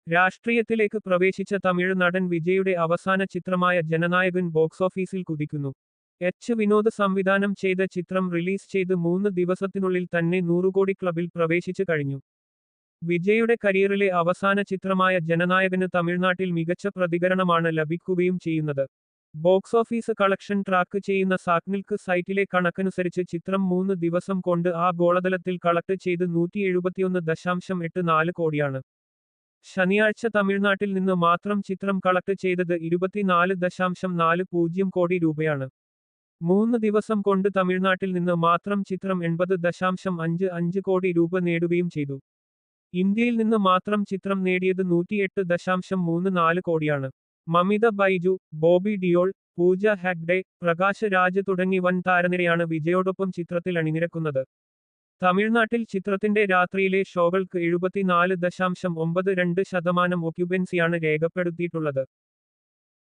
രാഷ്ട്രീയത്തിലേക്ക് പ്രവേശിച്ച തമിഴ് നടൻ വിജയുടെ അവസാന ചിത്രമായ ജനനായകൻ ബോക്സ് ഓഫീസിൽ കുതിക്കുന്നു. വിനോദ് സംവിധാനം ചെയ്ത ചിത്രം റിലീസ് ചെയ്ത് 3 ദിവസത്തിനുള്ളിൽ തന്നെ 100 കോടി ക്ലബിൽ പ്രവേശിച്ചു കഴിഞ്ഞു. വിജയുടെ കരിയറിലെ അവസാന ചിത്രമായ ജനനായകന് തമിഴ്നാട്ടിൽ മികച്ച പ്രതികരണമാണ് ലഭിക്കുകയും ചെയ്യുന്നത്. ബോക്സ് ഓഫീസ് കളക്ഷൻ ട്രാക്ക് ചെയ്യുന്ന സാക്നിൽക്ക് സൈറ്റിലെ കണക്കനുസരിച്ച് ചിത്രം 3 ദിവസം കൊണ്ട് ആഗോളതലത്തിൽ കളക്ട് ചെയ്ത് 171.84 കോടിയാണ്. ശനിയാഴ്ച തമിഴ്നാട്ടിൽ നിന്ന് മാത്രം ചിത്രം കളക്ട് ചെയ്തത് 24.40 കോടി രൂപയാണ്. 3 ദിവസം കൊണ്ട് തമിഴ്നാട്ടിൽ നിന്ന് മാത്രം ചിത്രം 80.55 കോടി രൂപ നേടുകയും ചെയ്തു. ഇന്ത്യയിൽ നിന്ന് മാത്രം ചിത്രം നേടിയത് 108.34 കോടിയാണ്. മമിത ബൈജു, ബോബി ഡിയോൾ, പൂജ ഹെഗ്ഡെ, പ്രകാശ് രാജ് തുടങ്ങി വൻ താരനിരയാണ് വിജയോടൊപ്പം ചിത്രത്തിൽ അണിനിരക്കുന്നത്. തമിഴ്നാട്ടിൽ ചിത്രത്തിന്റെ രാത്രിയിലെ ഷോകൾക്ക് 74.92% ഒക്യുപൻസിയാണ് രേഖപ്പെടുത്തിയിട്ടുള്ളത്.